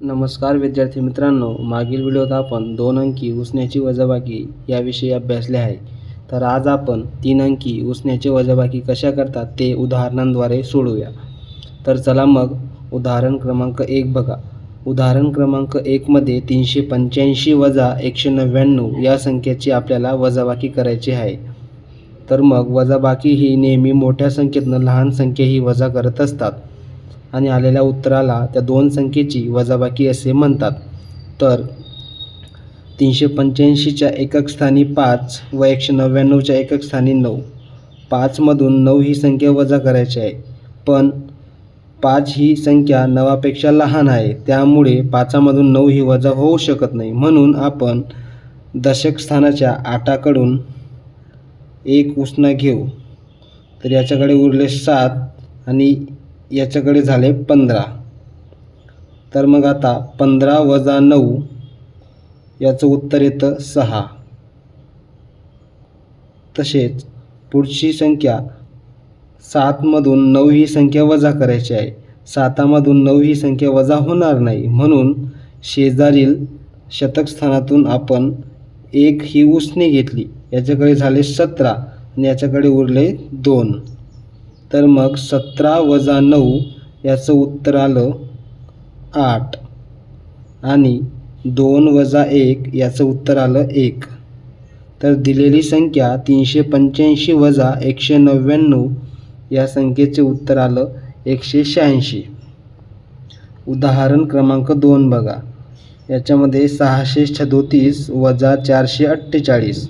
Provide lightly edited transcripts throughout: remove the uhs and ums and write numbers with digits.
नमस्कार विद्यार्थी मित्रांनो, मागील व्हिडिओत आपण 2 अंकी उसण्याची वजाबाकी याविषयी अभ्यासले आहे. तर आज आपण 3 अंकी उसण्याची वजाबाकी कशा करतात ते उदाहरणांद्वारे सोडवूया. तर चला मग उदाहरण क्रमांक 1 बघा. उदाहरण क्रमांक 1 मध्ये 385 वजा 199 या संख्येची आपल्याला वजाबाकी करायची आहे. तर मग वजाबाकी ही नेहमी मोठ्या संख्येतनं लहान संख्याही वजा करत असतात आणि आलेल्या उत्तराला त्या दोन संख्येची वजाबाकी असे म्हणतात. तर 385च्या एकक स्थानी 5 व 199च्या एकक स्थानी 9. 5मधून 9 ही संख्या वजा करायची आहे, पण 5 ही संख्या 9पेक्षा लहान आहे, त्यामुळे 5मधून 9 ही वजा होऊ शकत नाही. म्हणून आपण दशक स्थानाच्या 8कडून 1 उसना घेऊ. तर याच्याकडे उरले 7 आणि याच्याकडे झाले 15. तर मग आता 15 वजा 9 याचं उत्तर येतं 6. तसेच पुढची संख्या 7मधून 9 ही संख्या वजा करायची आहे. 7मधून 9 ही संख्या वजा होणार नाही, म्हणून शेजारील शतक स्थानातून आपण 1 ही उसने घेतली. याच्याकडे झाले 17 आणि याच्याकडे उरले 2. तर मग 17 वजा 9 याचं उत्तर आलं 8 आणि 2 वजा 1 याचं उत्तर आलं 1. तर दिलेली संख्या 385 वजा 199 या संख्येचे उत्तर आलं 186. उदाहरण क्रमांक 2 बघा. याच्यामध्ये 637 वजा 448.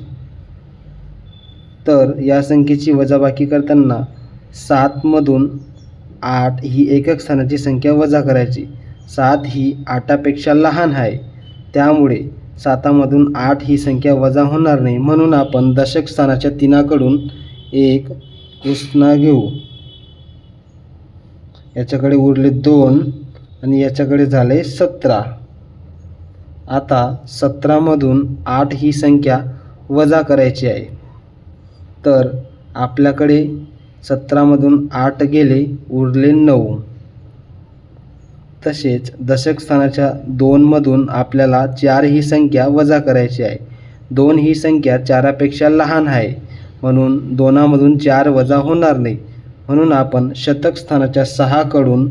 तर या संख्येची वजाबाकी करताना 7मधून 8 ही एकक स्थानाची संख्या वजा करायची. 7 ही 8पेक्षा लहान आहे, त्यामुळे 7मधून 8 ही संख्या वजा होणार नाही. म्हणून आपण दशक स्थानाच्या 3कडून 1 उसना घेऊ. याच्याकडे उरले 2 आणि याच्याकडे झाले 17. आता 17मधून 8 ही संख्या वजा करायची आहे. तर आपल्याकडे 17मधून 8 गेले, उरले 9. तसेच दशक स्थानाच्या 2मधून आपल्याला 4 ही संख्या वजा करायची आहे. 2 ही संख्या 4पेक्षा लहान आहे, म्हणून 2मधून 4 वजा होणार नाही. म्हणून आपण शतक स्थानाच्या 6कडून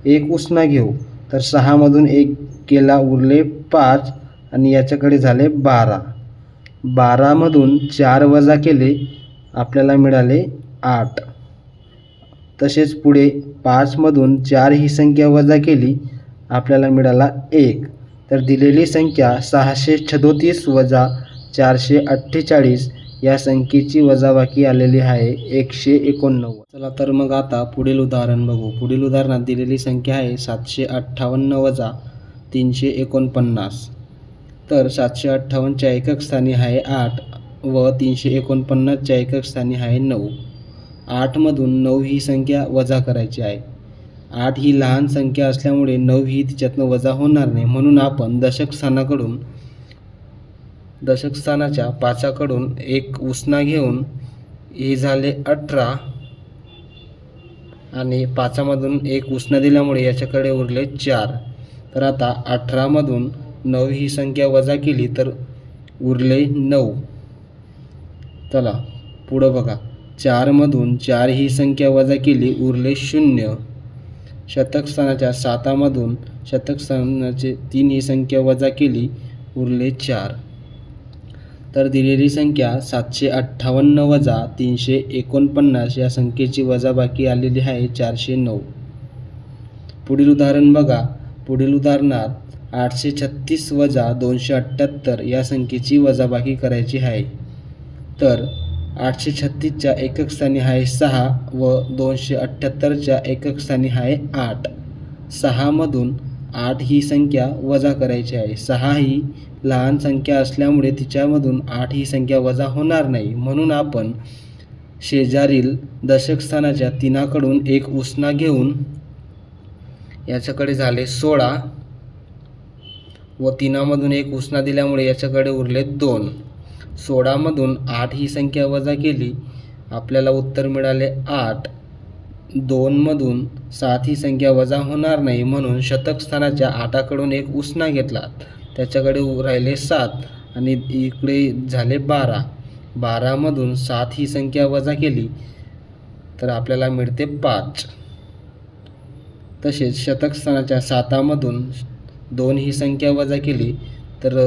1 उसना घेऊ. तर 6मधून 1 गेला, उरले 5 आणि याच्याकडे झाले 12. 12मधून 4 वजा केले, आपल्याला मिळाले 8. तसेच पुढे 5मधून 4 ही संख्या वजा केली, आपल्याला मिळाला 1. तर दिलेली संख्या 637 वजा 448 या संख्येची वजाबाकी आलेली आहे 189. चला तर मग आता पुढील उदाहरण बघू. पुढील उदाहरणात दिलेली संख्या आहे 758 वजा 349. तर 758च्या एकक स्थानी आहे 8 व 349च्या एकक स्थानी आहे 9. 8मधून 9 ही संख्या वजा करायची आहे. 8 ही लहान संख्या असल्यामुळे 9 ही तिच्यातनं वजा होणार नाही. म्हणून आपण दशक स्थानाच्या 5कडून 1 उसना घेऊन हे झाले 18 आणि 5मधून 1 उसना दिल्यामुळे याच्याकडे उरले 4. तर आता 18मधून 9 ही संख्या वजा केली तर उरले 9. चला पुढं बघा. 4मधून 4 ही संख्या वजा केली, उरले 0. शतक स्थानाच्या 7मधून शतक स्थानाचे 3 ही संख्या वजा केली, उरले 4. तर दिलेली संख्या 758 वजा 349 या संख्येची वजाबाकी आलेली आहे 409. पुढील उदाहरण बघा. पुढील उदाहरणात 836 वजा 278 या संख्येची वजाबाकी करायची आहे. तर 836च्या एकक स्थानी आहे 6 व 278च्या एकक स्थानी आहे 8. 6मधून 8 ही संख्या वजा करायची आहे. 6 ही लहान संख्या असल्यामुळे तिच्यामधून 8 ही संख्या वजा होणार नाही. म्हणून आपण शेजारील दशक स्थानाच्या 3कडून 1 उसना घेऊन याच्याकडे झाले 16 व 3मधून 1 उसना दिल्यामुळे याच्याकडे उरले 2. 16मधून 8 ही संख्या वजा केली, आपल्याला उत्तर मिळाले 8. 2मधून 7 ही संख्या वजा होणार नाही, म्हणून शतक स्थानाच्या 8कडून एक उसना घेतला, त्याच्याकडे राहिले 7 आणि इकडे झाले 12. 12मधून 7 ही संख्या वजा केली तर आपल्याला मिळते 5. तसेच शतक स्थानाच्या 7मधून 2 ही संख्या वजा केली तर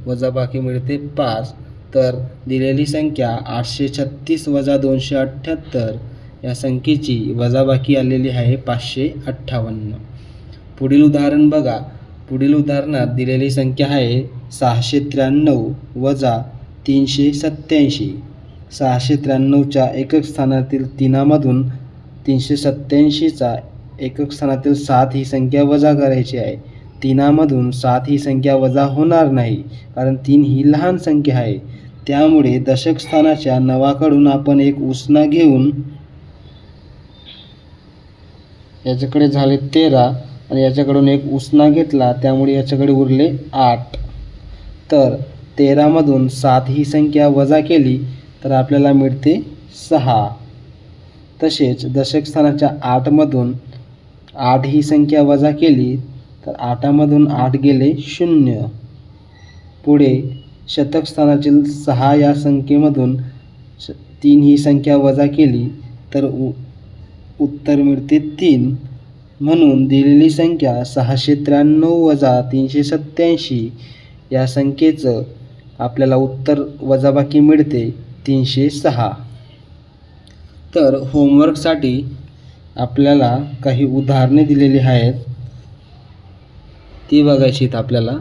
वजाबाकी मिळते 5. तर दिलेली संख्या 836 वजा 278 या संख्येची वजाबाकी आलेली आहे 558. पुढील उदाहरण बघा. पुढील उदाहरणात दिलेली संख्या आहे 693 वजा 387. 693च्या एकक स्थानातील 3मधून 387चा एकक स्थानातील 7 ही संख्या वजा करायची आहे. 3मधून 7 ही संख्या वजा होणार नाही, कारण 3 ही लहान संख्या आहे. त्यामुळे दशक स्थानाच्या 9कडून आपण एक उसना घेऊन याच्याकडे झाले 13 आणि याच्याकडून एक उसना घेतला, त्यामुळे याच्याकडे उरले 8. तर 13मधून 7 ही संख्या वजा केली तर आपल्याला मिळते 6. तसेच दशक स्थानाच्या 8मधून 8 ही संख्या वजा केली तर 8मधून 8 गेले 0. पुढे शतक स्थानातील 6 या संख्येमधून 3 ही संख्या वजा केली तर उत्तर मिळते 3. म्हणून दिलेली संख्या 693 वजा 387 या संख्येचं आपल्याला उत्तर वजाबाकी मिळते 306. तर होमवर्कसाठी आपल्याला काही उदाहरणे दिलेली आहेत, ती बघायची आहेत आपल्याला.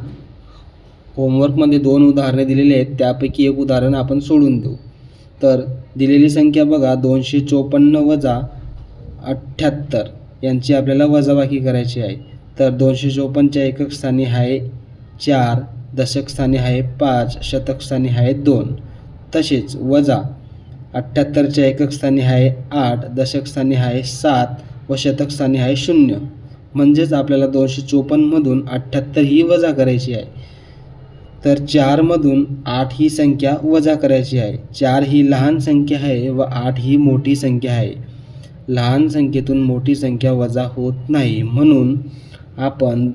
होमवर्कमध्ये 2 उदाहरणे दिलेली आहेत, त्यापैकी एक उदाहरण आपण सोडून देऊ. तर दिलेली संख्या बघा 254 वजा 78 यांची आपल्याला वजाबाकी करायची आहे. तर 254च्या एकक स्थानी आहे 4, दशक स्थानी आहे 5, शतक स्थानी आहे 2. तसेच वजा 78च्या एकक स्थानी आहे 8, दशक स्थानी आहे 7 व शतक स्थानी आहे 0. म्हणजेच आपल्याला 254मधून 78 ही वजा करायची आहे. तर 4मधून 8 ही संख्या वजा करायची आहे. 4 ही लहान संख्या आहे व 8 ही मोठी संख्या आहे. लहान संख्येतून मोठी संख्या वजा होत नाही, म्हणून आपण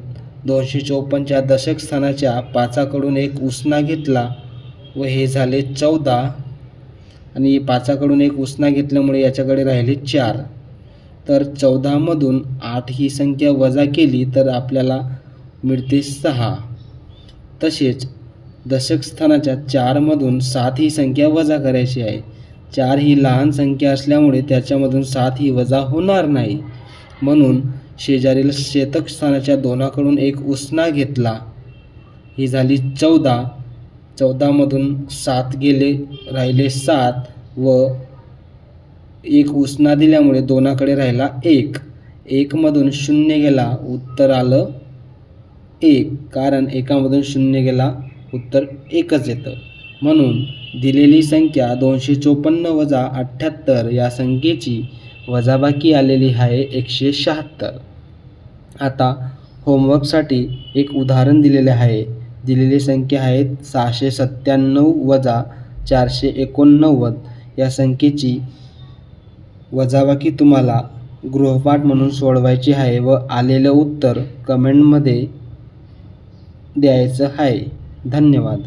254च्या दशक स्थानाच्या 5कडून एक उसना घेतला व हे झाले 14 आणि 5कडून एक उसना घेतल्यामुळे याच्याकडे राहिले 4. तर 14मधून 8 ही संख्या वजा केली तर आपल्याला मिळते 6. तसेच दशक स्थानाच्या 4मधून 7 ही संख्या वजा करायची आहे. 4 ही लहान संख्या असल्यामुळे त्याच्यामधून 7 ही वजा होणार नाही, म्हणून शेजारील शतक स्थानाच्या 2कडून एक उसना घेतला, ही झाली 14. 14मधून 7 गेले, राहिले 7 व एक उसना दिल्यामुळे 2कडे राहिला 1. 1मधून 0 गेला, उत्तर आलं 1, कारण 1मधून 0 गेला उत्तर 1च येतं. म्हणून दिलेली संख्या 254 वजा 78 या संख्येची वजाबाकी आलेली आहे 176. आता होमवर्कसाठी एक उदाहरण दिलेले आहे. दिलेली संख्या आहे 697 वजा 489 या संख्येची वजाबाकी तुम्हाला गृहपाठ म्हणून सोडवायची आहे व आलेलं उत्तर कमेंटमध्ये द्यायचं आहे. धन्यवाद.